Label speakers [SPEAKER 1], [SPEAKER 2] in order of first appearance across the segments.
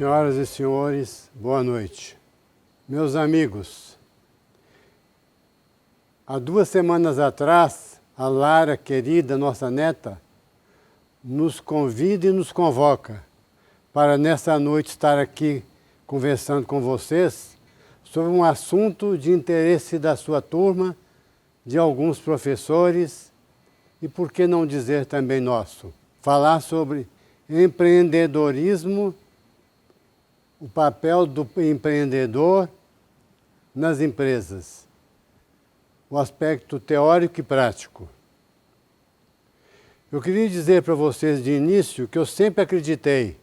[SPEAKER 1] Senhoras e senhores, boa noite. Meus amigos, há 2 semanas atrás, a Lara, querida, nossa neta, nos convida e nos convoca para nessa noite estar aqui conversando com vocês sobre um assunto de interesse da sua turma, de alguns professores e, por que não dizer, também nosso. Falar sobre empreendedorismo, o papel do empreendedor nas empresas, o aspecto teórico e prático. Eu queria dizer para vocês de início que eu sempre acreditei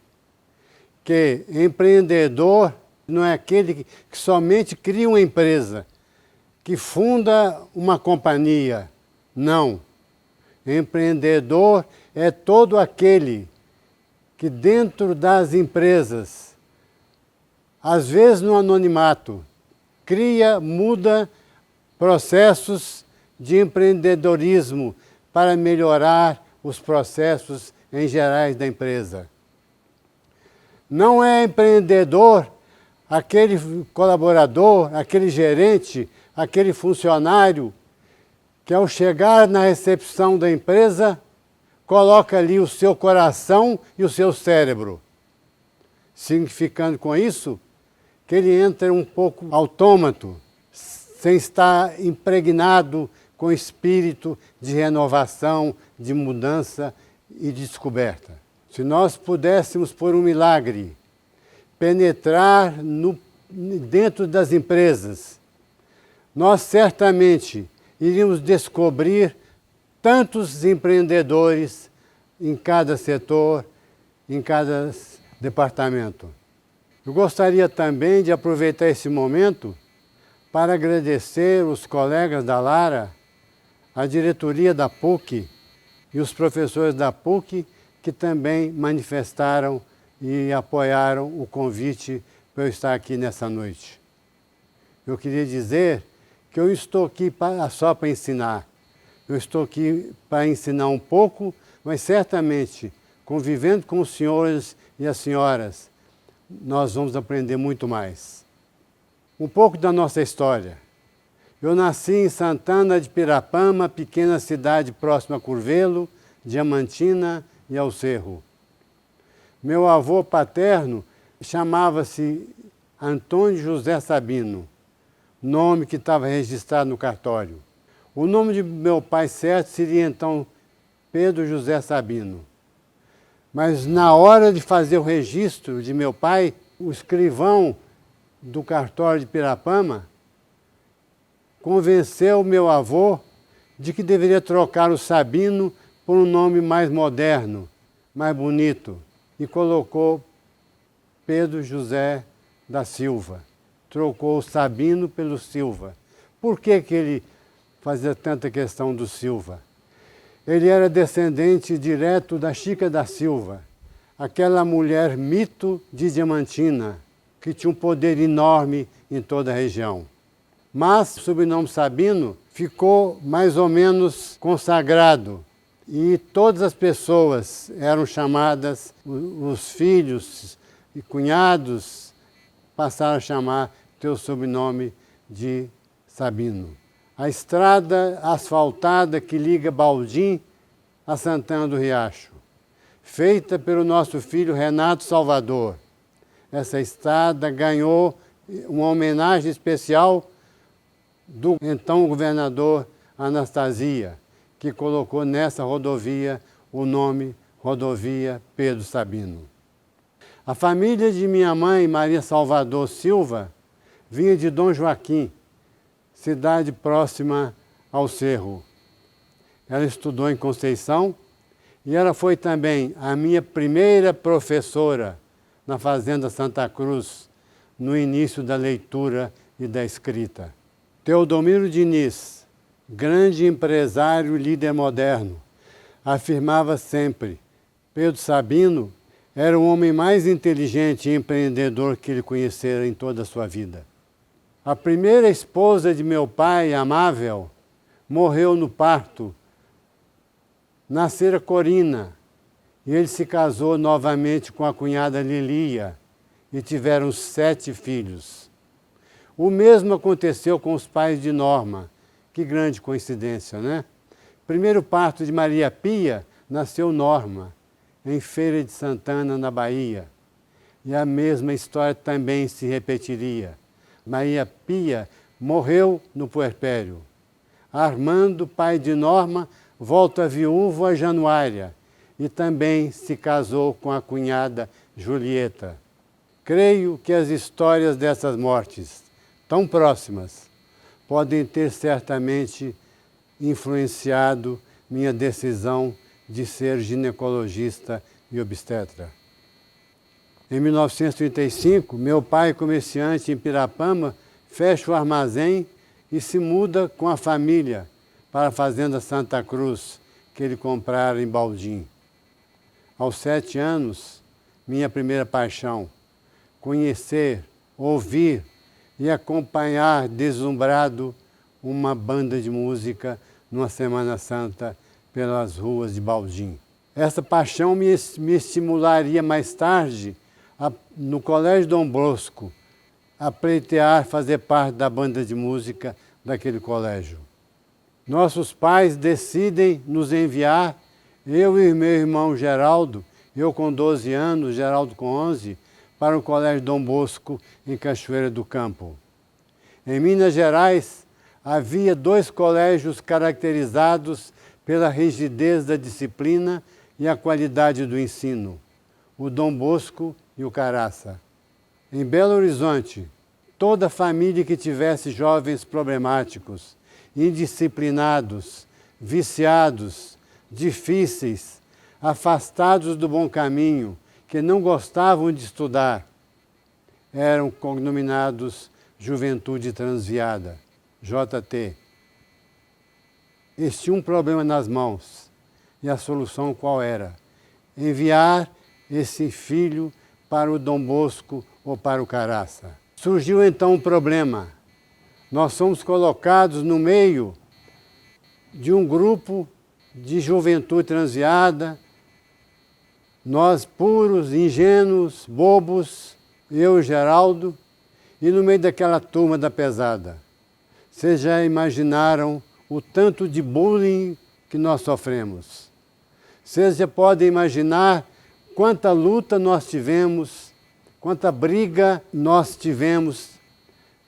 [SPEAKER 1] que empreendedor não é aquele que somente cria uma empresa, que funda uma companhia. Não. Empreendedor é todo aquele que dentro das empresas, às vezes no anonimato, cria, muda processos de empreendedorismo para melhorar os processos em gerais da empresa. Não é empreendedor aquele colaborador, aquele gerente, aquele funcionário que ao chegar na recepção da empresa, coloca ali o seu coração e o seu cérebro. Significando com isso que ele entra um pouco autômato, sem estar impregnado com o espírito de renovação, de mudança e de descoberta. Se nós pudéssemos, por um milagre, penetrar dentro das empresas, nós certamente iríamos descobrir tantos empreendedores em cada setor, em cada departamento. Eu gostaria também de aproveitar esse momento para agradecer os colegas da Lara, a diretoria da PUC e os professores da PUC que também manifestaram e apoiaram o convite para eu estar aqui nessa noite. Eu queria dizer que eu estou aqui só para ensinar. Eu estou aqui para ensinar um pouco, mas certamente, convivendo com os senhores e as senhoras, nós vamos aprender muito mais. Um pouco da nossa história. Eu nasci em Santana de Pirapama, pequena cidade próxima a Curvelo, Diamantina e ao Cerro. Meu avô paterno chamava-se Antônio José Sabino, nome que estava registrado no cartório. O nome de meu pai certo seria então Pedro José Sabino. Mas na hora de fazer o registro de meu pai, o escrivão do cartório de Pirapama convenceu meu avô de que deveria trocar o Sabino por um nome mais moderno, mais bonito, e colocou Pedro José da Silva. Trocou o Sabino pelo Silva. Por que ele fazia tanta questão do Silva? Ele era descendente direto da Chica da Silva, aquela mulher mito de Diamantina, que tinha um poder enorme em toda a região. Mas o sobrenome Sabino ficou mais ou menos consagrado e todas as pessoas eram chamadas, os filhos e cunhados passaram a chamar teu sobrenome de Sabino. A estrada asfaltada que liga Baldim a Santana do Riacho, feita pelo nosso filho Renato Salvador. Essa estrada ganhou uma homenagem especial do então governador Anastasia, que colocou nessa rodovia o nome Rodovia Pedro Sabino. A família de minha mãe, Maria Salvador Silva, vinha de Dom Joaquim, cidade próxima ao Cerro. Ela estudou em Conceição e ela foi também a minha primeira professora na Fazenda Santa Cruz, no início da leitura e da escrita. Teodomiro Diniz, grande empresário e líder moderno, afirmava sempre: Pedro Sabino era o homem mais inteligente e empreendedor que ele conhecera em toda a sua vida. A primeira esposa de meu pai, Amável, morreu no parto. Nascera Corina, e ele se casou novamente com a cunhada Lilia, e tiveram 7 filhos. O mesmo aconteceu com os pais de Norma. Que grande coincidência, né? Primeiro parto de Maria Pia, nasceu Norma, em Feira de Santana, na Bahia. E a mesma história também se repetiria. Maria Pia morreu no puerpério. Armando, pai de Norma, volta viúvo a Januária e também se casou com a cunhada Julieta. Creio que as histórias dessas mortes, tão próximas, podem ter certamente influenciado minha decisão de ser ginecologista e obstetra. Em 1935, meu pai, comerciante em Pirapama, fecha o armazém e se muda com a família para a fazenda Santa Cruz, que ele comprara em Baldim. Aos 7 anos, minha primeira paixão, conhecer, ouvir e acompanhar deslumbrado uma banda de música numa Semana Santa pelas ruas de Baldim. Essa paixão me estimularia mais tarde, no Colégio Dom Bosco, a pleitear fazer parte da banda de música daquele colégio. Nossos pais decidem nos enviar, eu e meu irmão Geraldo, eu com 12 anos, Geraldo com 11, para o Colégio Dom Bosco, em Cachoeira do Campo. Em Minas Gerais, havia 2 colégios caracterizados pela rigidez da disciplina e a qualidade do ensino, o Dom Bosco e o Caraça. Em Belo Horizonte, toda família que tivesse jovens problemáticos, indisciplinados, viciados, difíceis, afastados do bom caminho, que não gostavam de estudar, eram cognominados Juventude Transviada, JT. Eles tinham um problema nas mãos. E a solução qual era? Enviar esse filho para o Dom Bosco ou para o Caraça. Surgiu então um problema. Nós somos colocados no meio de um grupo de juventude transviada, nós puros, ingênuos, bobos, eu e Geraldo, e no meio daquela turma da pesada. Vocês já imaginaram o tanto de bullying que nós sofremos? Vocês já podem imaginar quanta luta nós tivemos, quanta briga nós tivemos,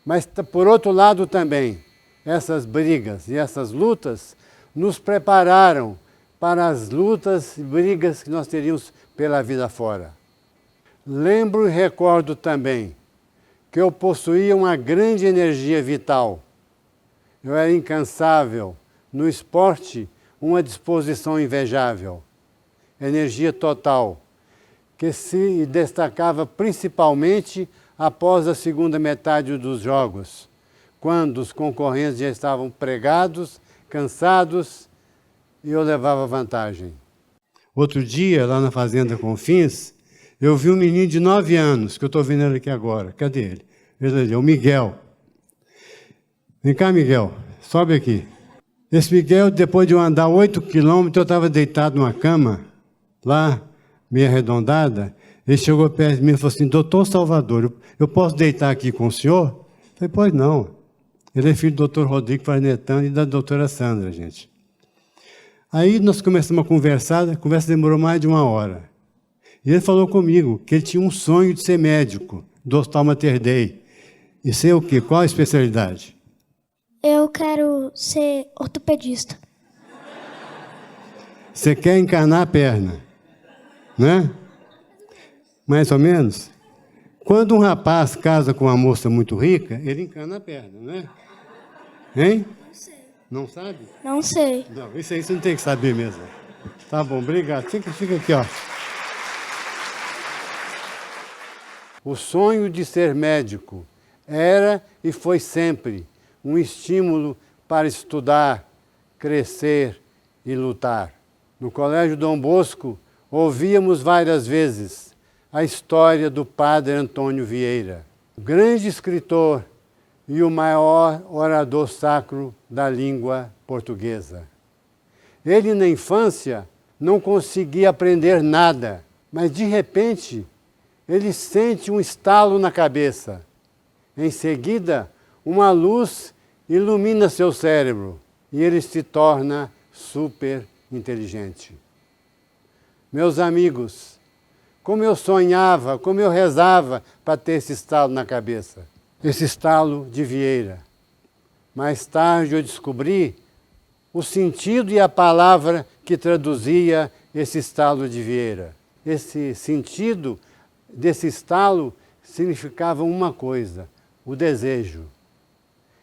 [SPEAKER 1] mas por outro lado também, essas brigas e essas lutas nos prepararam para as lutas e brigas que nós teríamos pela vida fora. Lembro e recordo também que eu possuía uma grande energia vital. Eu era incansável, no esporte, uma disposição invejável, energia total, que se destacava principalmente após a segunda metade dos jogos, quando os concorrentes já estavam pregados, cansados, e eu levava vantagem. Outro dia, lá na Fazenda Confins, eu vi um menino de 9 anos, que eu estou vendo ele aqui agora. Cadê ele? Ele é o Miguel. Vem cá, Miguel, sobe aqui. Esse Miguel, depois de eu andar 8 quilômetros, eu estava deitado numa cama, lá, meio arredondada. Ele chegou perto de mim e falou assim: doutor Salvador, eu posso deitar aqui com o senhor? Eu falei: pois não. Ele é filho do doutor Rodrigo Farnetano e da doutora Sandra, gente. Aí nós começamos a conversar, a conversa demorou mais de 1 hora. E ele falou comigo que ele tinha um sonho de ser médico, do Hospital Mater Dei. E ser o quê? Qual a especialidade?
[SPEAKER 2] Eu quero ser ortopedista.
[SPEAKER 1] Você quer encarnar a perna, né? Mais ou menos? Quando um rapaz casa com uma moça muito rica, ele encana a perna, né? Hein?
[SPEAKER 2] Não sei.
[SPEAKER 1] Não sabe?
[SPEAKER 2] Não sei.
[SPEAKER 1] Não, isso aí você não tem que saber mesmo. Tá bom, obrigado. Fica aqui, ó. O sonho de ser médico era e foi sempre um estímulo para estudar, crescer e lutar. No Colégio Dom Bosco, ouvíamos várias vezes a história do padre Antônio Vieira, grande escritor e o maior orador sacro da língua portuguesa. Ele, na infância, não conseguia aprender nada, mas, de repente, ele sente um estalo na cabeça. Em seguida, uma luz ilumina seu cérebro e ele se torna super inteligente. Meus amigos, como eu sonhava, como eu rezava para ter esse estalo na cabeça. Esse estalo de Vieira. Mais tarde eu descobri o sentido e a palavra que traduzia esse estalo de Vieira. Esse sentido desse estalo significava uma coisa, o desejo.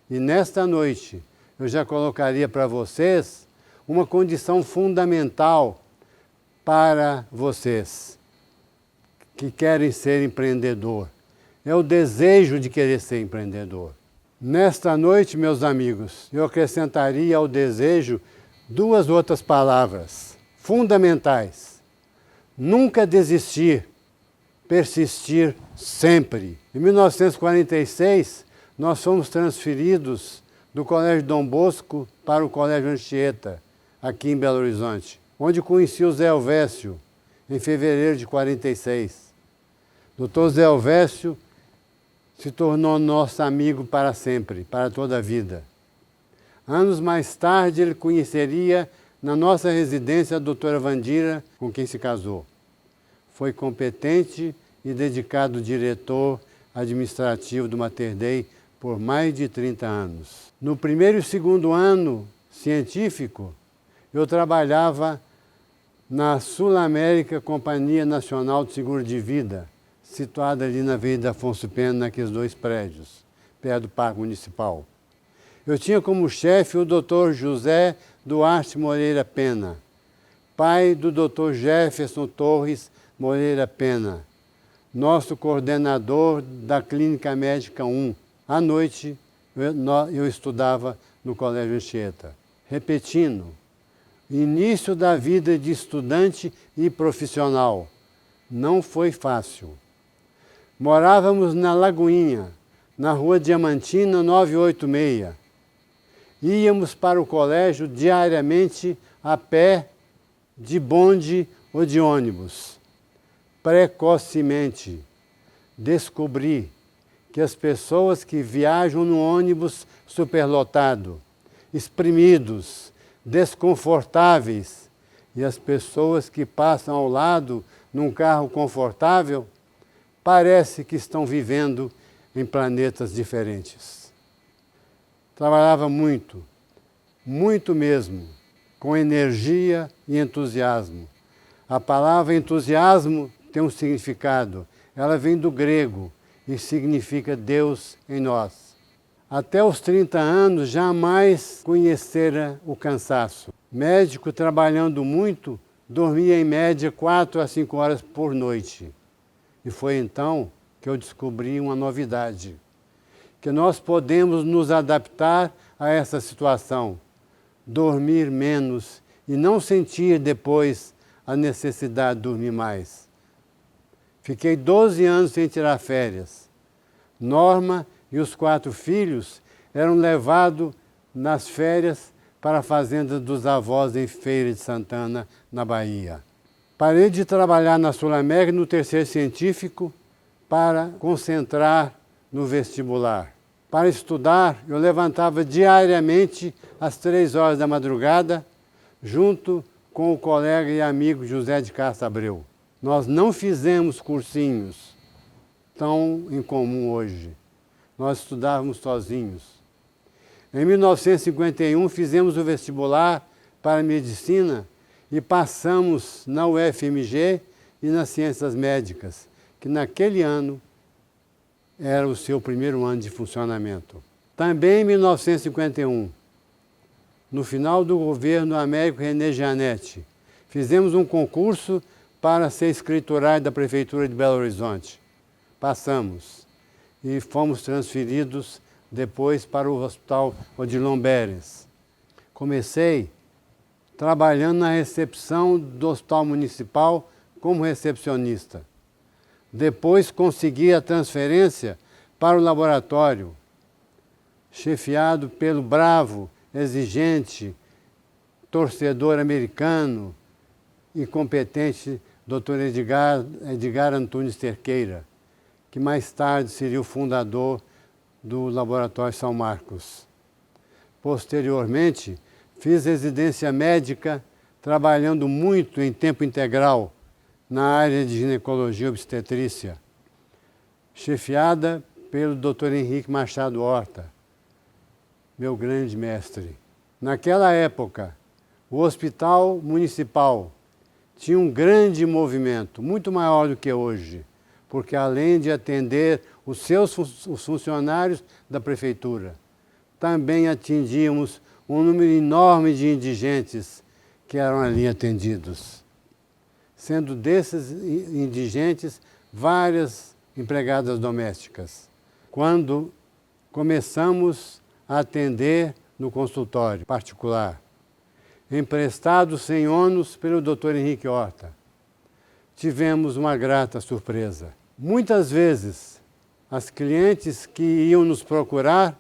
[SPEAKER 1] E nesta noite eu já colocaria para vocês uma condição fundamental para vocês que querem ser empreendedor. É o desejo de querer ser empreendedor. Nesta noite, meus amigos, eu acrescentaria ao desejo duas outras palavras fundamentais. Nunca desistir, persistir sempre. Em 1946, nós fomos transferidos do Colégio Dom Bosco para o Colégio Anchieta, aqui em Belo Horizonte, onde conheci o Zé Elvésio, em fevereiro de 46. Dr. Zé Elvésio se tornou nosso amigo para sempre, para toda a vida. Anos mais tarde, ele conheceria na nossa residência a doutora Vandira, com quem se casou. Foi competente e dedicado diretor administrativo do Mater Dei por mais de 30 anos. No primeiro e segundo ano científico, eu trabalhava na Sul América Companhia Nacional de Seguro de Vida, situada ali na Avenida Afonso Pena, naqueles dois prédios, perto do Parque Municipal. Eu tinha como chefe o Dr. José Duarte Moreira Pena, pai do Dr. Jefferson Torres Moreira Pena, nosso coordenador da Clínica Médica 1. À noite, eu estudava no Colégio Anchieta. Repetindo, início da vida de estudante e profissional. Não foi fácil. Morávamos na Lagoinha, na Rua Diamantina 986. Íamos para o colégio diariamente a pé, de bonde ou de ônibus. Precocemente, descobri que as pessoas que viajam no ônibus superlotado, exprimidos, desconfortáveis, e as pessoas que passam ao lado num carro confortável, parece que estão vivendo em planetas diferentes. Trabalhava muito, muito mesmo, com energia e entusiasmo. A palavra entusiasmo tem um significado. Ela vem do grego e significa Deus em nós. Até os 30 anos, jamais conhecera o cansaço. Médico trabalhando muito, dormia em média 4 a 5 horas por noite. E foi então que eu descobri uma novidade, que nós podemos nos adaptar a essa situação, dormir menos e não sentir depois a necessidade de dormir mais. Fiquei 12 anos sem tirar férias. Norma e os 4 filhos eram levados nas férias para a fazenda dos avós em Feira de Santana, na Bahia. Parei de trabalhar na Sul América no terceiro científico para concentrar no vestibular. Para estudar, eu levantava diariamente às 3 horas da madrugada, junto com o colega e amigo José de Castro Abreu. Nós não fizemos cursinhos tão em comum hoje. Nós estudávamos sozinhos. Em 1951, fizemos o vestibular para medicina e passamos na UFMG e nas ciências médicas, que naquele ano era o seu primeiro ano de funcionamento. Também em 1951, no final do governo Américo René Gianetti, fizemos um concurso para ser escriturário da Prefeitura de Belo Horizonte. Passamos e fomos transferidos depois para o Hospital Odilon Beres. Comecei trabalhando na recepção do Hospital Municipal como recepcionista. Depois consegui a transferência para o laboratório, chefiado pelo bravo, exigente, torcedor americano e competente Dr. Edgar Antunes Cerqueira, que mais tarde seria o fundador do Laboratório São Marcos. Posteriormente, fiz residência médica, trabalhando muito em tempo integral na área de ginecologia e obstetrícia, chefiada pelo Dr. Henrique Machado Horta, meu grande mestre. Naquela época, o Hospital Municipal tinha um grande movimento, muito maior do que hoje, porque além de atender os funcionários da prefeitura, também atingíamos um número enorme de indigentes que eram ali atendidos. Sendo desses indigentes, várias empregadas domésticas. Quando começamos a atender no consultório particular, emprestado sem ônus pelo Dr. Henrique Horta, tivemos uma grata surpresa. Muitas vezes, as clientes que iam nos procurar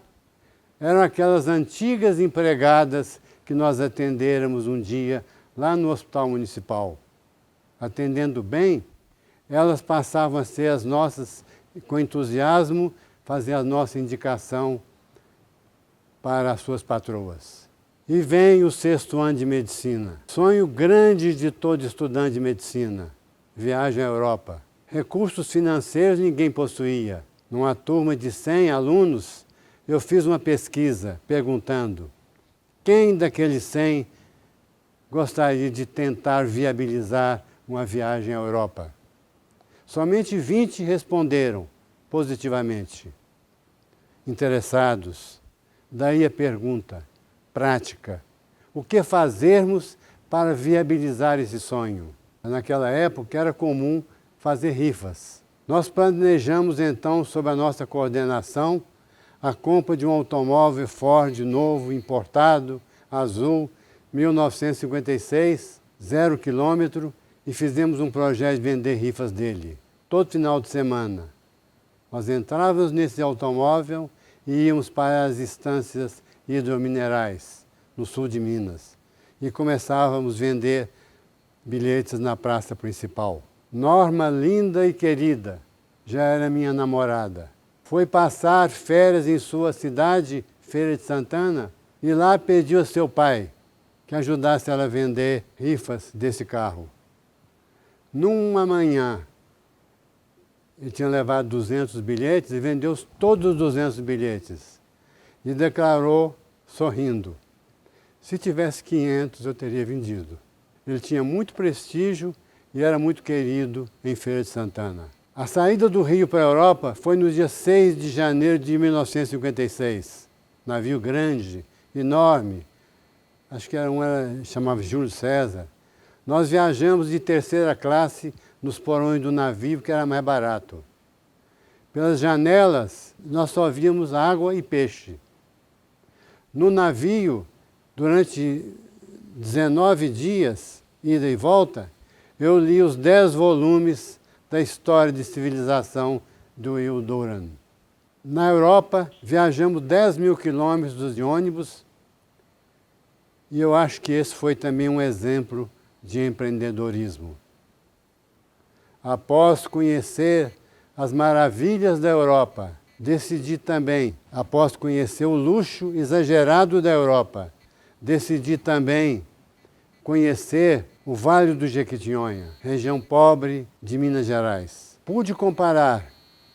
[SPEAKER 1] eram aquelas antigas empregadas que nós atendéramos um dia lá no Hospital Municipal. Atendendo bem, elas passavam a ser as nossas, com entusiasmo, fazer a nossa indicação para as suas patroas. E vem o 6º ano de medicina. Sonho grande de todo estudante de medicina. Viagem à Europa. Recursos financeiros ninguém possuía. Numa turma de 100 alunos, eu fiz uma pesquisa perguntando quem daqueles 100 gostaria de tentar viabilizar uma viagem à Europa. Somente 20 responderam positivamente. Interessados. Daí a pergunta prática: o que fazermos para viabilizar esse sonho? Naquela época era comum fazer rifas. Nós planejamos então, sob a nossa coordenação, a compra de um automóvel Ford novo, importado, azul, 1956, 0 quilômetro, e fizemos um projeto de vender rifas dele. Todo final de semana, nós entrávamos nesse automóvel e íamos para as estâncias hidrominerais, no sul de Minas, e começávamos a vender bilhetes na praça principal. Norma, linda e querida, já era minha namorada. Foi passar férias em sua cidade, Feira de Santana, e lá pediu a seu pai que ajudasse ela a vender rifas desse carro. Numa manhã, ele tinha levado 200 bilhetes e vendeu todos os 200 bilhetes. E declarou, sorrindo, se tivesse 500 eu teria vendido. Ele tinha muito prestígio e era muito querido em Feira de Santana. A saída do Rio para a Europa foi no dia 6 de janeiro de 1956. Navio grande, enorme, acho que chamava Júlio César. Nós viajamos de 3ª classe nos porões do navio, que era mais barato. Pelas janelas, nós só víamos água e peixe. No navio, durante 19 dias, ida e volta, eu li os 10 volumes da história de civilização do Will Durant. Na Europa, viajamos 10.000 quilômetros de ônibus e eu acho que esse foi também um exemplo de empreendedorismo. Após conhecer as maravilhas da Europa, decidi também, após conhecer o luxo exagerado da Europa, decidi também conhecer o Vale do Jequitinhonha, região pobre de Minas Gerais. Pude comparar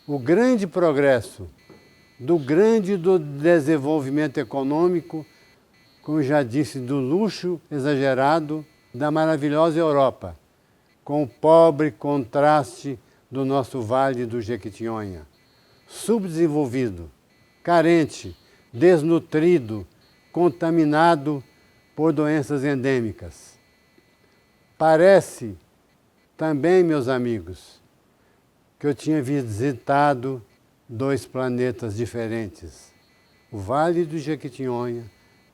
[SPEAKER 1] o grande progresso do desenvolvimento econômico, como já disse, do luxo exagerado da maravilhosa Europa, com o pobre contraste do nosso Vale do Jequitinhonha, subdesenvolvido, carente, desnutrido, contaminado por doenças endêmicas. Parece também, meus amigos, que eu tinha visitado 2 planetas diferentes, o Vale do Jequitinhonha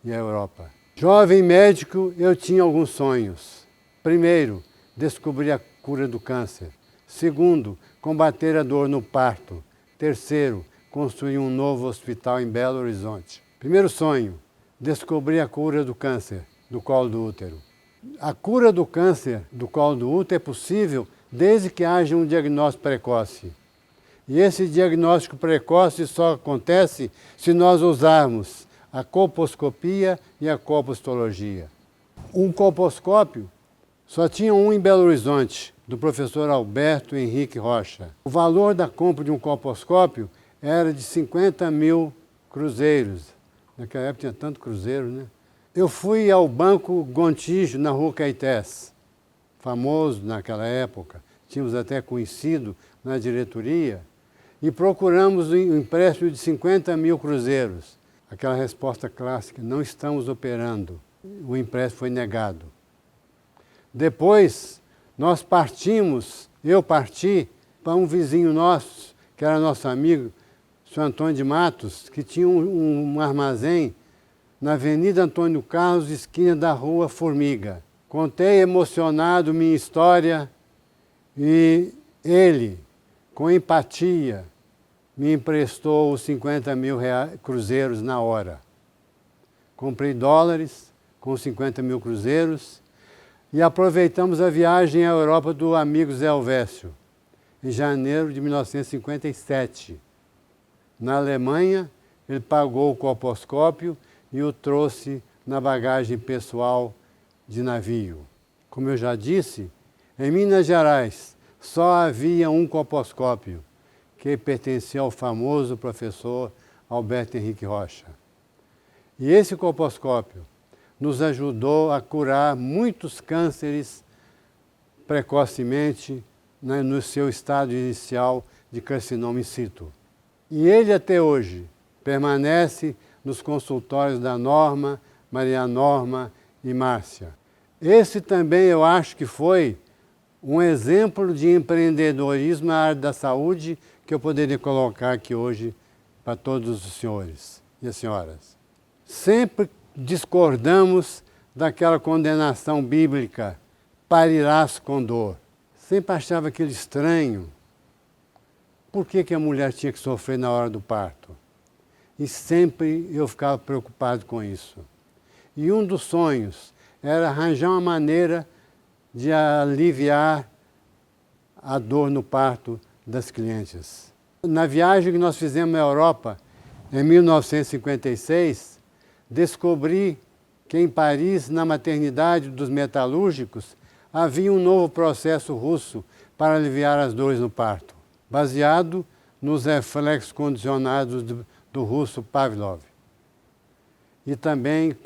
[SPEAKER 1] e a Europa. Jovem médico, eu tinha alguns sonhos. Primeiro, descobrir a cura do câncer. Segundo, combater a dor no parto. Terceiro, construir um novo hospital em Belo Horizonte. Primeiro sonho, descobrir a cura do câncer do colo do útero. A cura do câncer do colo do útero é possível desde que haja um diagnóstico precoce. E esse diagnóstico precoce só acontece se nós usarmos a colposcopia e a colpostologia. Um colposcópio só tinha um em Belo Horizonte, do professor Alberto Henrique Rocha. O valor da compra de um colposcópio era de 50 mil cruzeiros. Naquela época tinha tanto cruzeiro, né? Eu fui ao Banco Gontijo, na Rua Caetés, famoso naquela época, tínhamos até conhecido na diretoria, e procuramos um empréstimo de 50 mil cruzeiros. Aquela resposta clássica, não estamos operando. O empréstimo foi negado. Depois, nós partimos, eu parti para um vizinho nosso, que era nosso amigo, o senhor Antônio de Matos, que tinha um armazém na Avenida Antônio Carlos, esquina da Rua Formiga. Contei emocionado minha história e ele, com empatia, me emprestou os 50 mil cruzeiros na hora. Comprei dólares com 50 mil cruzeiros e aproveitamos a viagem à Europa do amigo Zé Elvésio, em janeiro de 1957. Na Alemanha, ele pagou o colposcópio e o trouxe na bagagem pessoal de navio. Como eu já disse, em Minas Gerais só havia um colposcópio, que pertencia ao famoso professor Alberto Henrique Rocha. E esse colposcópio nos ajudou a curar muitos cânceres precocemente no seu estado inicial de carcinoma in situ. E ele até hoje permanece nos consultórios da Norma, Maria Norma e Márcia. Esse também eu acho que foi um exemplo de empreendedorismo na área da saúde que eu poderia colocar aqui hoje para todos os senhores e as senhoras. Sempre discordamos daquela condenação bíblica, parirás com dor. Sempre achava aquilo estranho. Por que a mulher tinha que sofrer na hora do parto? E sempre eu ficava preocupado com isso. E um dos sonhos era arranjar uma maneira de aliviar a dor no parto das clientes. Na viagem que nós fizemos à Europa, em 1956, descobri que em Paris, na maternidade dos metalúrgicos, havia um novo processo russo para aliviar as dores no parto, baseado nos reflexos condicionados do russo Pavlov. E também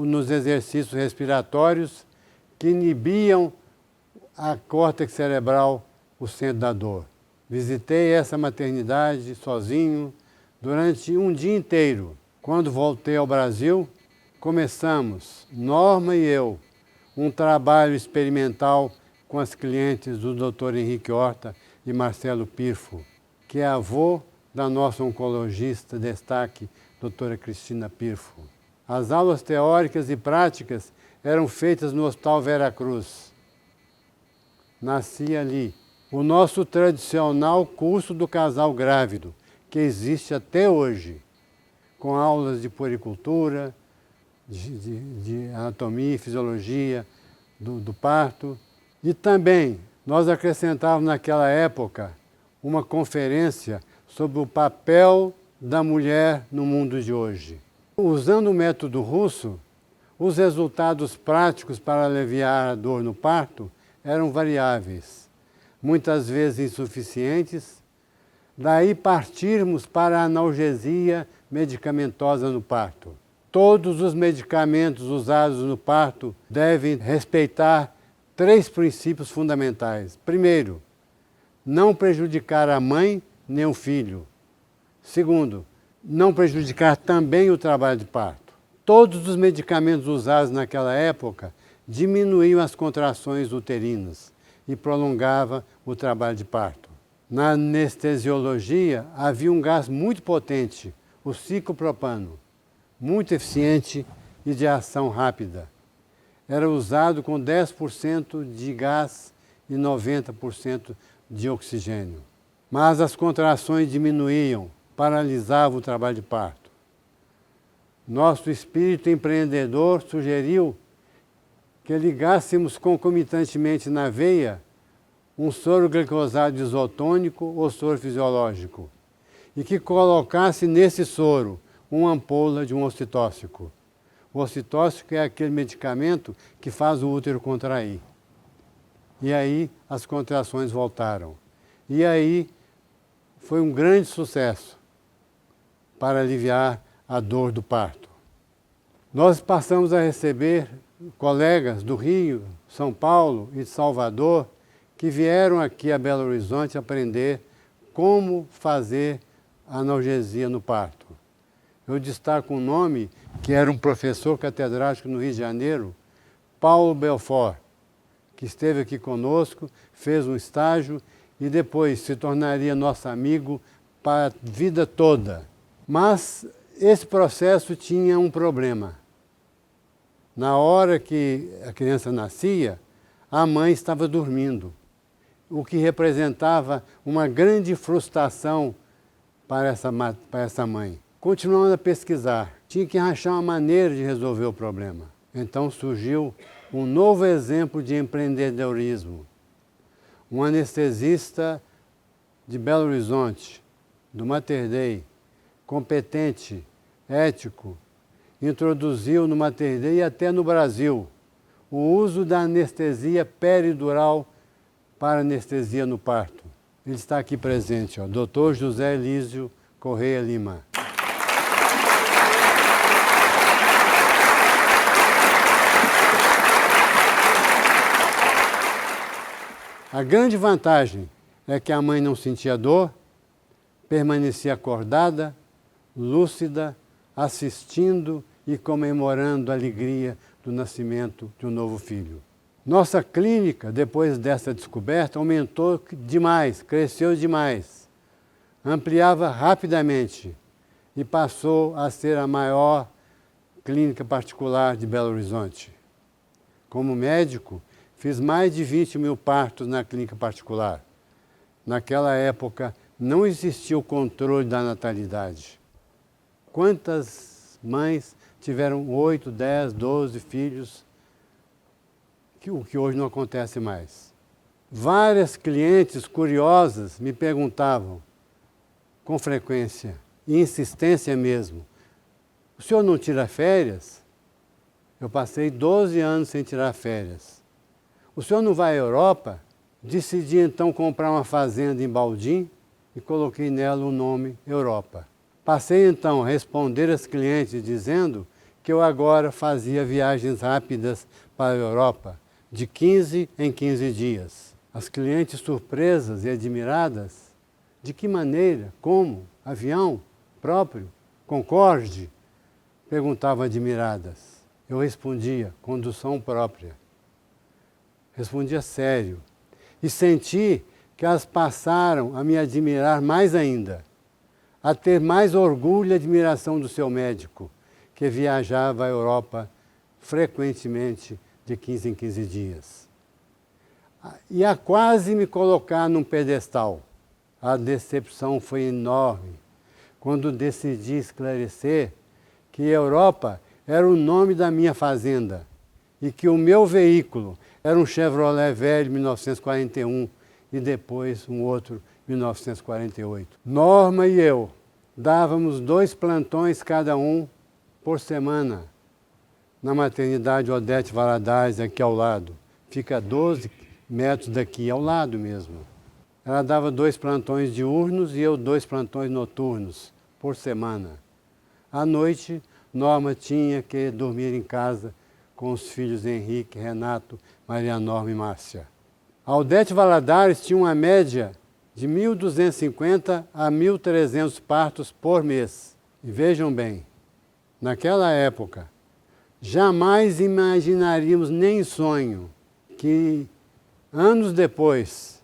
[SPEAKER 1] nos exercícios respiratórios que inibiam a córtex cerebral, o centro da dor. Visitei essa maternidade sozinho durante um dia inteiro. Quando voltei ao Brasil, começamos, Norma e eu, um trabalho experimental com as clientes do Dr. Henrique Horta e Marcelo Pirfo, que é avô da nossa oncologista destaque, doutora Cristina Pirfo. As aulas teóricas e práticas eram feitas no Hospital Vera Cruz. Nasci ali. O nosso tradicional curso do casal grávido, que existe até hoje, com aulas de puericultura, de anatomia e fisiologia do parto. E também nós acrescentávamos naquela época uma conferência sobre o papel da mulher no mundo de hoje. Usando o método russo, os resultados práticos para aliviar a dor no parto eram variáveis, muitas vezes insuficientes, daí partirmos para a analgesia medicamentosa no parto. Todos os medicamentos usados no parto devem respeitar 3 princípios fundamentais. Primeiro, não prejudicar a mãe nem o filho. Segundo, não prejudicar também o trabalho de parto. Todos os medicamentos usados naquela época diminuíam as contrações uterinas e prolongava o trabalho de parto. Na anestesiologia havia um gás muito potente, o ciclopropano, muito eficiente e de ação rápida. Era usado com 10% de gás e 90% de oxigênio. Mas as contrações diminuíam, paralisavam o trabalho de parto. Nosso espírito empreendedor sugeriu que ligássemos concomitantemente na veia um soro glicosado isotônico ou soro fisiológico e que colocasse nesse soro uma ampola de um ocitóxico. O ocitóxico é aquele medicamento que faz o útero contrair. E aí as contrações voltaram. E aí foi um grande sucesso para aliviar a dor do parto. Nós passamos a receber colegas do Rio, São Paulo e de Salvador que vieram aqui a Belo Horizonte aprender como fazer analgesia no parto. Eu destaco um nome que era um professor catedrático no Rio de Janeiro, Paulo Belfort, que esteve aqui conosco, fez um estágio e depois se tornaria nosso amigo para a vida toda. Mas esse processo tinha um problema. Na hora que a criança nascia, a mãe estava dormindo, o que representava uma grande frustração para essa mãe. Continuando a pesquisar, tinha que achar uma maneira de resolver o problema. Então surgiu um novo exemplo de empreendedorismo. Um anestesista de Belo Horizonte, do Mater Dei, competente, ético, introduziu no Mater Dei e até no Brasil o uso da anestesia peridural para anestesia no parto. Ele está aqui presente, ó, Dr. José Elísio Correia Lima. A grande vantagem é que a mãe não sentia dor, permanecia acordada, lúcida, assistindo e comemorando a alegria do nascimento de um novo filho. Nossa clínica, depois dessa descoberta, aumentou demais, cresceu demais, ampliava rapidamente e passou a ser a maior clínica particular de Belo Horizonte. Como médico, fiz mais de 20 mil partos na clínica particular. Naquela época, não existia o controle da natalidade. Quantas mães tiveram 8, 10, 12 filhos, o que hoje não acontece mais. Várias clientes curiosas me perguntavam, com frequência, e insistência mesmo, o senhor não tira férias? Eu passei 12 anos sem tirar férias. O senhor não vai à Europa? Decidi então comprar uma fazenda em Baldim e coloquei nela o nome Europa. Passei então a responder às clientes dizendo que eu agora fazia viagens rápidas para a Europa, de 15 em 15 dias. As clientes surpresas e admiradas, de que maneira, como, avião próprio, Concorde? Perguntavam admiradas. Eu respondia, condução própria. Respondia sério. E senti que elas passaram a me admirar mais ainda, a ter mais orgulho e admiração do seu médico, que viajava à Europa frequentemente de 15 em 15 dias. E a quase me colocar num pedestal. A decepção foi enorme quando decidi esclarecer que Europa era o nome da minha fazenda e que o meu veículo era um Chevrolet velho 1941 e depois um outro 1948. Norma e eu dávamos 2 plantões cada um por semana na maternidade Odete Valadares, aqui ao lado. Fica a 12 metros daqui, ao lado mesmo. Ela dava 2 plantões diurnos e eu 2 plantões noturnos por semana. À noite, Norma tinha que dormir em casa com os filhos Henrique, Renato, Maria Norma e Márcia. A Odete Valadares tinha uma média de 1.250 a 1.300 partos por mês. E vejam bem, naquela época, jamais imaginaríamos nem em sonho que, anos depois,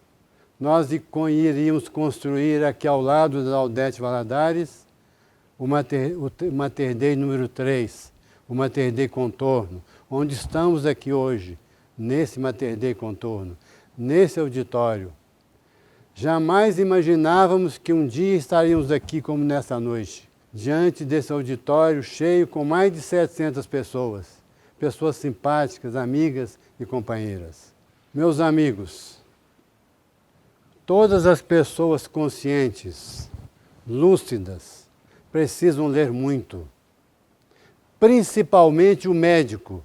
[SPEAKER 1] nós iríamos construir aqui ao lado da Odete Valadares o Mater Dei número 3, o Mater Dei Contorno, onde estamos aqui hoje, nesse Mater Dei Contorno, nesse auditório. Jamais imaginávamos que um dia estaríamos aqui como nessa noite, diante desse auditório cheio com mais de 700 pessoas, pessoas simpáticas, amigas e companheiras. Meus amigos, todas as pessoas conscientes, lúcidas, precisam ler muito. Principalmente o médico,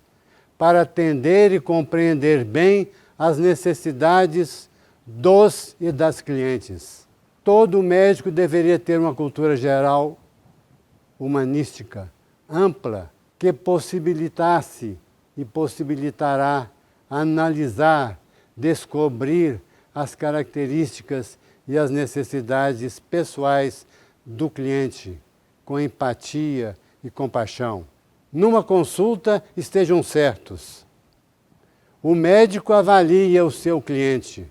[SPEAKER 1] para atender e compreender bem as necessidades dos e das clientes. Todo médico deveria ter uma cultura geral humanística, ampla, que possibilitasse e possibilitará analisar, descobrir as características e as necessidades pessoais do cliente, com empatia e compaixão. Numa consulta, estejam certos. O médico avalia o seu cliente,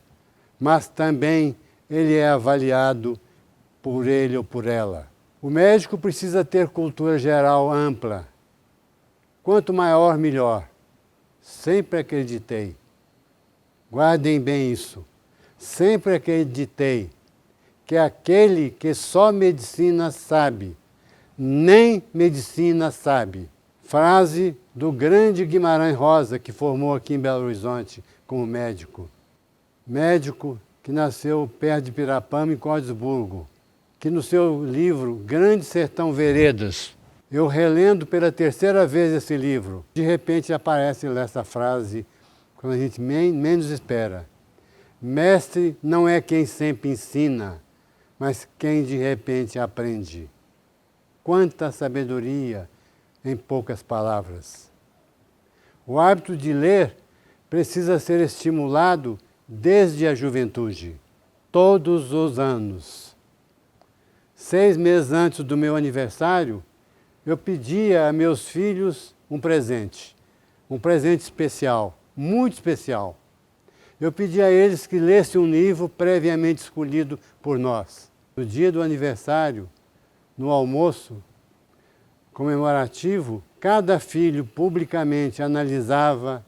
[SPEAKER 1] mas também ele é avaliado por ele ou por ela. O médico precisa ter cultura geral ampla. Quanto maior, melhor. Sempre acreditei. Guardem bem isso. Sempre acreditei que aquele que só medicina sabe, nem medicina sabe. Frase do grande Guimarães Rosa, que formou aqui em Belo Horizonte como médico. Médico que nasceu perto de Pirapama, em Cordesburgo, que no seu livro Grande Sertão Veredas, eu relendo pela terceira vez esse livro, de repente aparece essa frase, quando a gente menos espera. Mestre não é quem sempre ensina, mas quem de repente aprende. Quanta sabedoria em poucas palavras. O hábito de ler precisa ser estimulado desde a juventude, todos os anos. 6 meses antes do meu aniversário, eu pedia a meus filhos um presente especial, muito especial. Eu pedi a eles que lessem um livro previamente escolhido por nós. No dia do aniversário, no almoço comemorativo, cada filho publicamente analisava,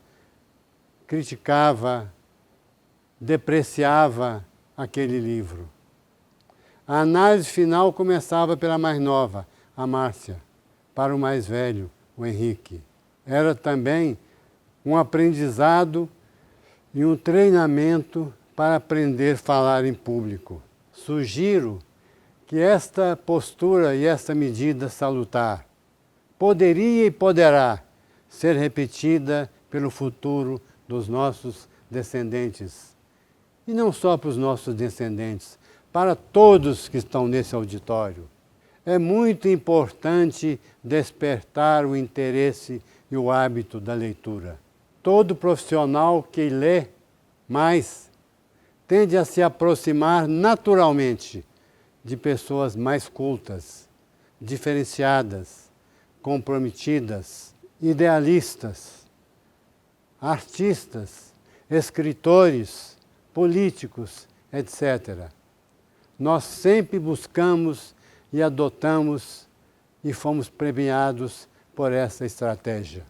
[SPEAKER 1] criticava, depreciava aquele livro. A análise final começava pela mais nova, a Márcia, para o mais velho, o Henrique. Era também um aprendizado e um treinamento para aprender a falar em público. Sugiro que esta postura e esta medida salutar poderia e poderá ser repetida pelo futuro dos nossos descendentes. E não só para os nossos descendentes, para todos que estão nesse auditório. É muito importante despertar o interesse e o hábito da leitura. Todo profissional que lê mais tende a se aproximar naturalmente de pessoas mais cultas, diferenciadas, comprometidas, idealistas, artistas, escritores, políticos, etc. Nós sempre buscamos e adotamos e fomos premiados por essa estratégia.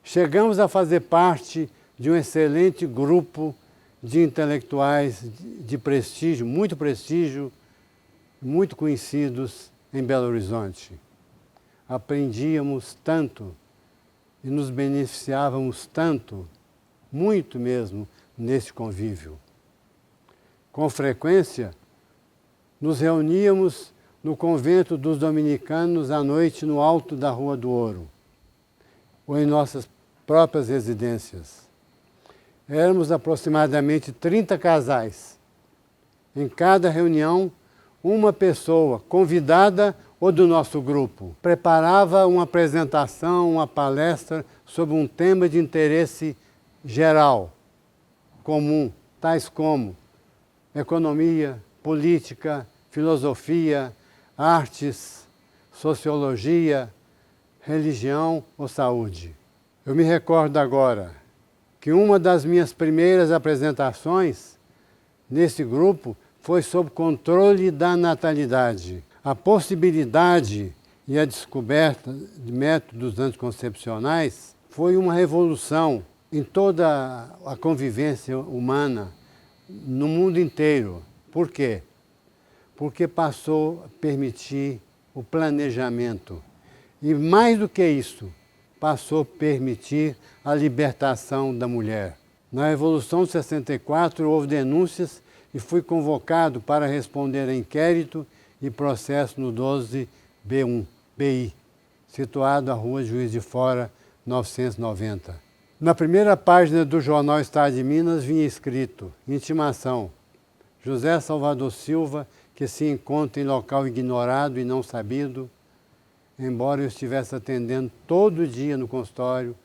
[SPEAKER 1] Chegamos a fazer parte de um excelente grupo de intelectuais de prestígio, muito conhecidos em Belo Horizonte. Aprendíamos tanto e nos beneficiávamos tanto, muito mesmo, nesse convívio. Com frequência, nos reuníamos no convento dos dominicanos à noite no alto da Rua do Ouro, ou em nossas próprias residências. Éramos aproximadamente 30 casais. Em cada reunião, uma pessoa convidada ou do nosso grupo preparava uma apresentação, uma palestra sobre um tema de interesse geral, comum, tais como economia, política, filosofia, artes, sociologia, religião ou saúde. Eu me recordo agora que uma das minhas primeiras apresentações nesse grupo foi sobre controle da natalidade. A possibilidade e a descoberta de métodos anticoncepcionais foi uma revolução em toda a convivência humana no mundo inteiro. Por quê? Porque passou a permitir o planejamento. E mais do que isso, passou a permitir a libertação da mulher. Na Revolução de 64 houve denúncias e fui convocado para responder a inquérito e processo no 12B1, BI, situado à Rua Juiz de Fora, 990. Na primeira página do jornal Estado de Minas vinha escrito: intimação, José Salvador Silva, que se encontra em local ignorado e não sabido, embora eu estivesse atendendo todo dia no consultório,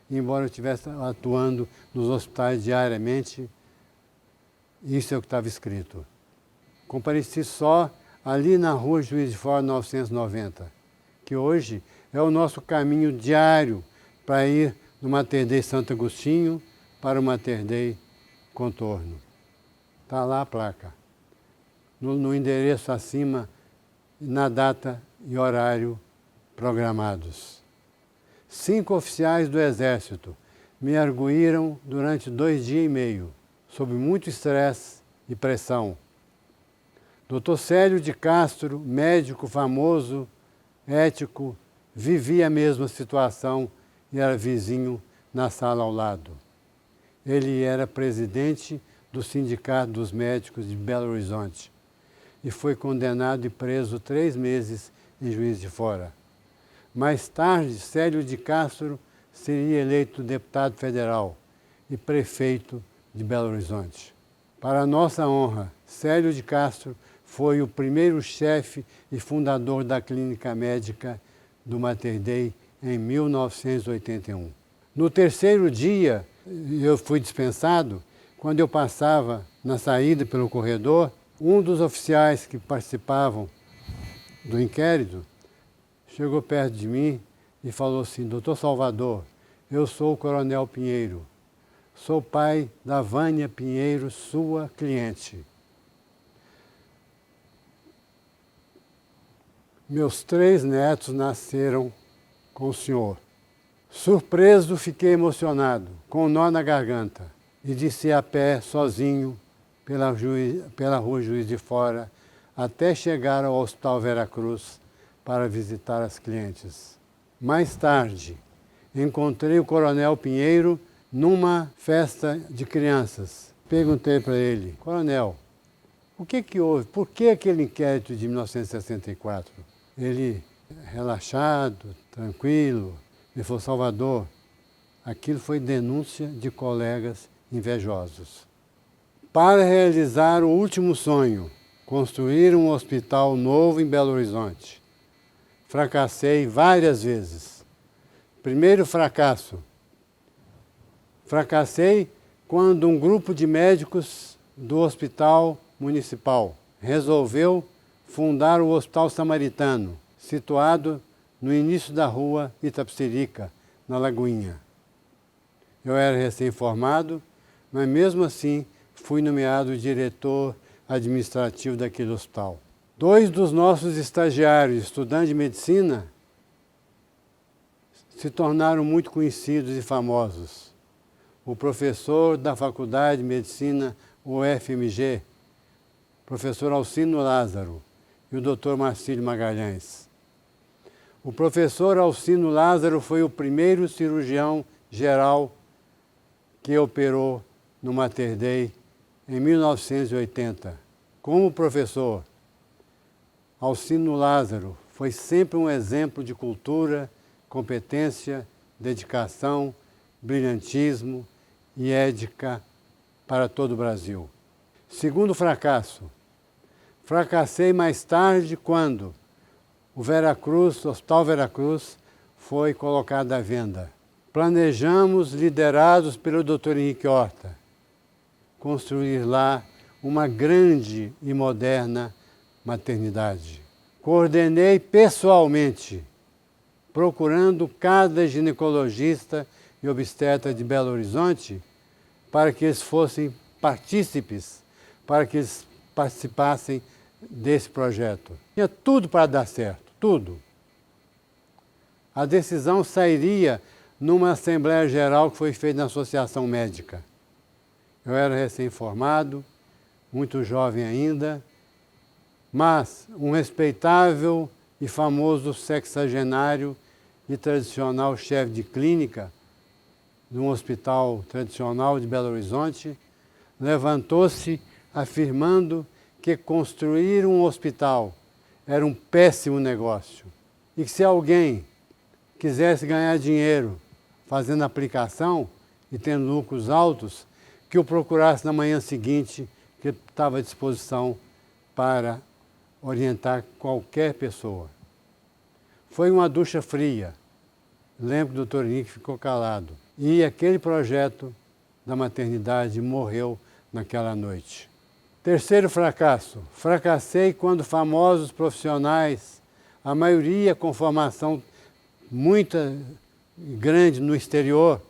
[SPEAKER 1] embora eu estivesse atuando nos hospitais diariamente, isso é o que estava escrito. Compareci só ali na Rua Juiz de Fora 990, que hoje é o nosso caminho diário para ir do Mater Dei Santo Agostinho para o Mater Dei Contorno. Está lá a placa, no endereço acima, na data e horário programados. 5 oficiais do Exército me arguíram durante 2 dias e meio, sob muito estresse e pressão. Dr. Célio de Castro, médico famoso, ético, vivia a mesma situação e era vizinho na sala ao lado. Ele era presidente do Sindicato dos Médicos de Belo Horizonte e foi condenado e preso 3 meses em Juiz de Fora. Mais tarde, Célio de Castro seria eleito deputado federal e prefeito de Belo Horizonte. Para nossa honra, Célio de Castro foi o primeiro chefe e fundador da clínica médica do Mater Dei em 1981. No terceiro dia, eu fui dispensado. Quando eu passava na saída pelo corredor, um dos oficiais que participavam do inquérito chegou perto de mim e falou assim: Doutor Salvador, eu sou o Coronel Pinheiro, sou pai da Vânia Pinheiro, sua cliente. Meus 3 netos nasceram com o senhor. Surpreso, fiquei emocionado, com um nó na garganta, e desci a pé, sozinho, pela Rua Juiz de Fora, até chegar ao Hospital Veracruz para visitar as clientes. Mais tarde, encontrei o Coronel Pinheiro numa festa de crianças. Perguntei para ele: Coronel, o que houve? Por que aquele inquérito de 1964? Ele, relaxado, tranquilo, me falou: Salvador, aquilo foi denúncia de colegas invejosos. Para realizar o último sonho, construir um hospital novo em Belo Horizonte, fracassei várias vezes. Primeiro fracasso. Fracassei quando um grupo de médicos do Hospital Municipal resolveu fundar o Hospital Samaritano, situado no início da rua Itapecerica, na Lagoinha. Eu era recém-formado, mas mesmo assim fui nomeado diretor administrativo daquele hospital. 2 dos nossos estagiários, estudantes de medicina, se tornaram muito conhecidos e famosos. O professor da Faculdade de Medicina, UFMG, professor Alcino Lázaro, e o Dr. Marcílio Magalhães. O professor Alcino Lázaro foi o primeiro cirurgião geral que operou no Mater Dei em 1980. Como professor, Alcino Lázaro foi sempre um exemplo de cultura, competência, dedicação, brilhantismo e ética para todo o Brasil. Segundo fracasso, fracassei mais tarde quando o Hospital Veracruz, foi colocado à venda. Planejamos, liderados pelo Dr. Henrique Horta, construir lá uma grande e moderna maternidade. Coordenei pessoalmente, procurando cada ginecologista e obstetra de Belo Horizonte para que eles fossem partícipes, para que eles participassem desse projeto. Tinha tudo para dar certo, tudo. A decisão sairia numa Assembleia Geral que foi feita na Associação Médica. Eu era recém-formado, muito jovem ainda, mas um respeitável e famoso sexagenário e tradicional chefe de clínica de um hospital tradicional de Belo Horizonte, levantou-se afirmando que construir um hospital era um péssimo negócio e que se alguém quisesse ganhar dinheiro fazendo aplicação e tendo lucros altos, que o procurasse na manhã seguinte, que ele estava à disposição para orientar qualquer pessoa. Foi uma ducha fria. Lembro que o doutor Henrique ficou calado. E aquele projeto da maternidade morreu naquela noite. Terceiro fracasso. Fracassei quando famosos profissionais, a maioria com formação muito grande no exterior,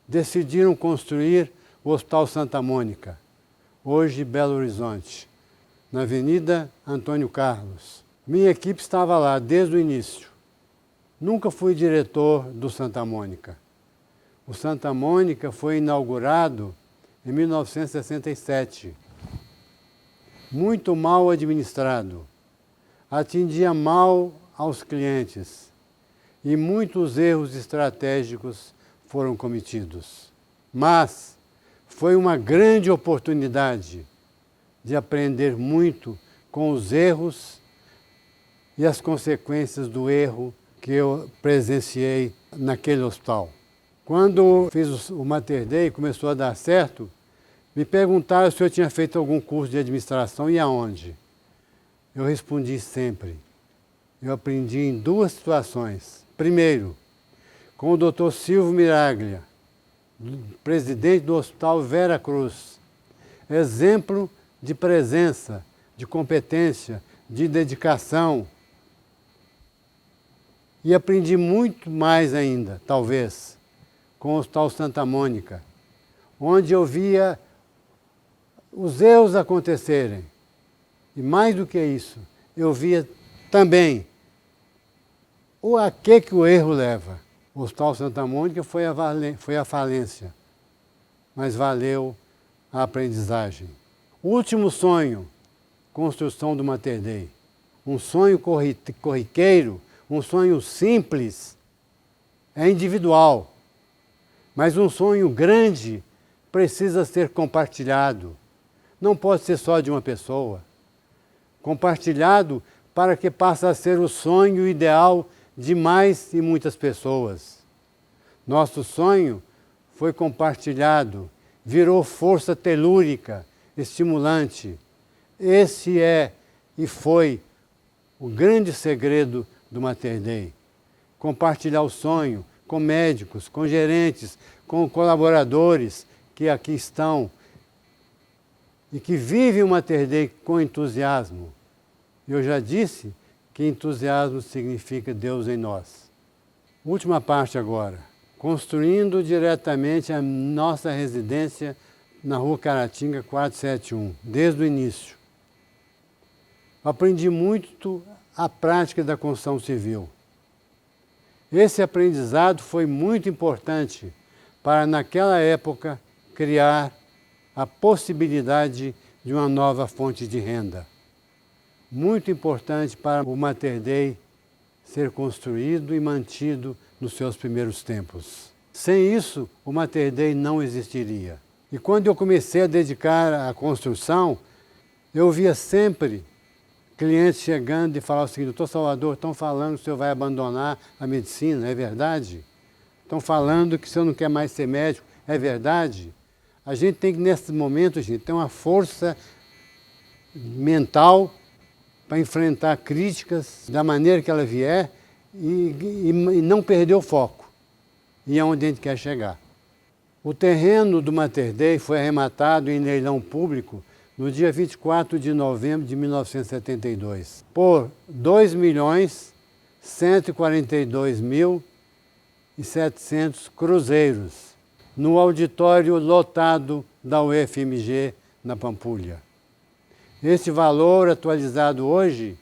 [SPEAKER 1] decidiram construir o Hospital Santa Mônica, hoje Belo Horizonte, na Avenida Antônio Carlos. Minha equipe estava lá desde o início. Nunca fui diretor do Santa Mônica. O Santa Mônica foi inaugurado em 1967. Muito mal administrado. Atendia mal aos clientes e muitos erros estratégicos foram cometidos. Mas foi uma grande oportunidade de aprender muito com os erros e as consequências do erro que eu presenciei naquele hospital. Quando fiz o Mater Dei e começou a dar certo, me perguntaram se eu tinha feito algum curso de administração e aonde. Eu respondi sempre. Eu aprendi em duas situações. Primeiro, com o Dr. Silvio Miraglia, presidente do Hospital Vera Cruz. Exemplo de presença, de competência, de dedicação. E aprendi muito mais ainda, talvez, com o Hospital Santa Mônica, onde eu via os erros acontecerem. E mais do que isso, eu via também a que o erro leva. O Hospital Santa Mônica foi a falência, mas valeu a aprendizagem. O último sonho, construção do Mater Dei. Um sonho corriqueiro, um sonho simples, é individual. Mas um sonho grande precisa ser compartilhado. Não pode ser só de uma pessoa. Compartilhado para que passe a ser o sonho ideal de mais e muitas pessoas. Nosso sonho foi compartilhado, virou força telúrica, estimulante. Esse é e foi o grande segredo do Mater Dei. Compartilhar o sonho com médicos, com gerentes, com colaboradores que aqui estão e que vivem o Mater Dei com entusiasmo. Eu já disse que entusiasmo significa Deus em nós. Última parte agora. Construindo diretamente a nossa residência na Rua Caratinga 471, desde o início. Aprendi muito a prática da construção civil. Esse aprendizado foi muito importante para, naquela época, criar a possibilidade de uma nova fonte de renda. Muito importante para o Mater Dei ser construído e mantido nos seus primeiros tempos. Sem isso, o Mater Dei não existiria. E quando eu comecei a dedicar à construção, eu via sempre clientes chegando e falavam o seguinte: doutor Salvador, estão falando que o senhor vai abandonar a medicina, é verdade? Estão falando que o senhor não quer mais ser médico, é verdade? A gente tem que, nesse momento, gente, ter uma força mental para enfrentar críticas da maneira que ela vier e não perder o foco. E é onde a gente quer chegar. O terreno do Mater Dei foi arrematado em leilão público no dia 24 de novembro de 1972, por R$ 2.142.700 cruzeiros, no auditório lotado da UFMG, na Pampulha. Esse valor, atualizado hoje,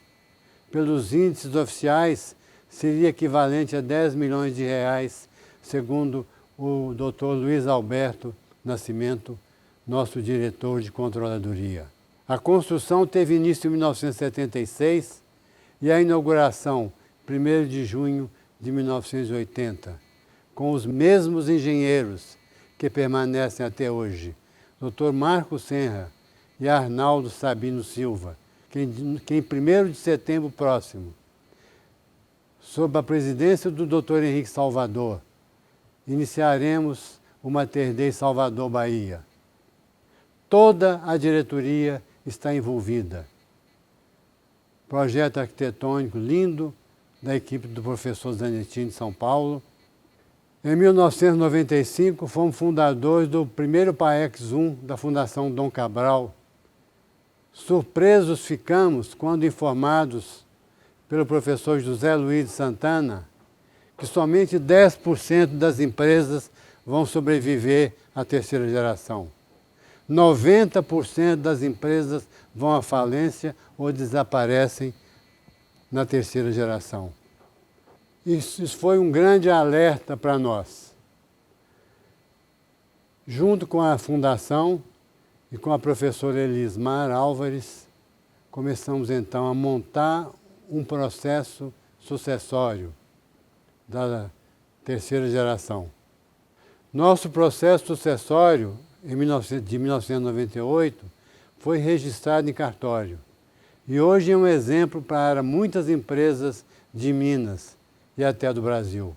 [SPEAKER 1] pelos índices oficiais, seria equivalente a 10 milhões de reais, segundo o Dr. Luiz Alberto Nascimento, nosso diretor de controladoria. A construção teve início em 1976 e a inauguração, 1º de junho de 1980, com os mesmos engenheiros que permanecem até hoje, Dr. Marco Senra e Arnaldo Sabino Silva, que em 1º de setembro próximo, sob a presidência do Dr. Henrique Salvador, iniciaremos o Mater Dei Salvador, Bahia. Toda a diretoria está envolvida. Projeto arquitetônico lindo da equipe do professor Zanettini de São Paulo. Em 1995, fomos fundadores do primeiro PAEX 1 da Fundação Dom Cabral. Surpresos ficamos quando informados pelo professor José Luiz de Santana que somente 10% das empresas vão sobreviver à terceira geração. 90% das empresas vão à falência ou desaparecem na terceira geração. Isso foi um grande alerta para nós. Junto com a Fundação e com a professora Elismar Álvares, começamos então a montar um processo sucessório da terceira geração. Nosso processo sucessório, de 1998, foi registrado em cartório e hoje é um exemplo para muitas empresas de Minas e até do Brasil.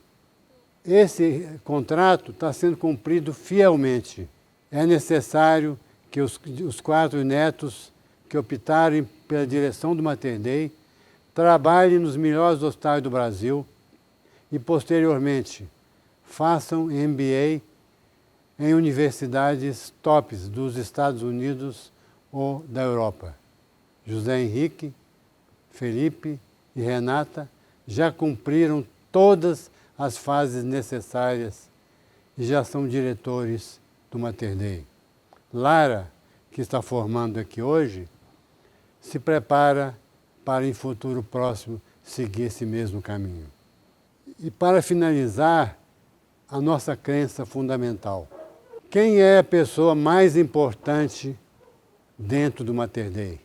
[SPEAKER 1] Esse contrato está sendo cumprido fielmente. É necessário que os 4 netos que optaram pela direção do Mater Dei trabalhem nos melhores hospitais do Brasil e, posteriormente, façam MBA em universidades tops dos Estados Unidos ou da Europa. José Henrique, Felipe e Renata já cumpriram todas as fases necessárias e já são diretores do Mater Dei. Lara, que está formando aqui hoje, se prepara para, em futuro próximo, seguir esse mesmo caminho. E para finalizar, a nossa crença fundamental. Quem é a pessoa mais importante dentro do Mater Dei?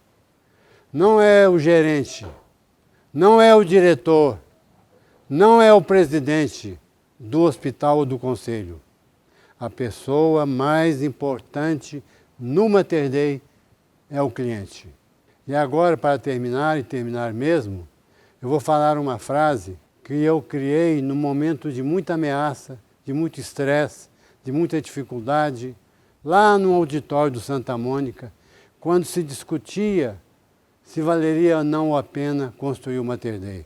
[SPEAKER 1] Não é o gerente, não é o diretor, não é o presidente do hospital ou do conselho. A pessoa mais importante no Mater Dei é o cliente. E agora, para terminar, e terminar mesmo, eu vou falar uma frase que eu criei num momento de muita ameaça, de muito estresse, de muita dificuldade, lá no auditório do Santa Mônica, quando se discutia se valeria ou não a pena construir o Mater Dei.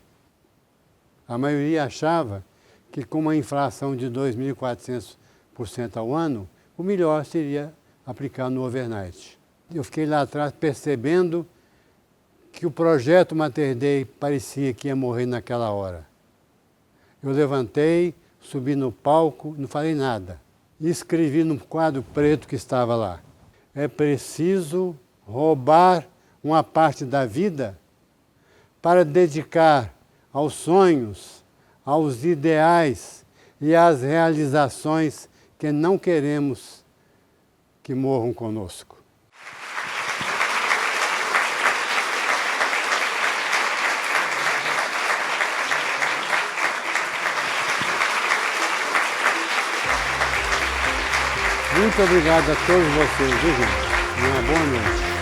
[SPEAKER 1] A maioria achava que com uma inflação de 2.400% ao ano, o melhor seria aplicar no overnight. Eu fiquei lá atrás percebendo que o projeto Mater Dei parecia que ia morrer naquela hora. Eu levantei, subi no palco, não falei nada. E escrevi no quadro preto que estava lá: é preciso roubar uma parte da vida para dedicar aos sonhos, aos ideais e às realizações que não queremos que morram conosco. Muito obrigado a todos vocês, viu, gente? Uma boa noite.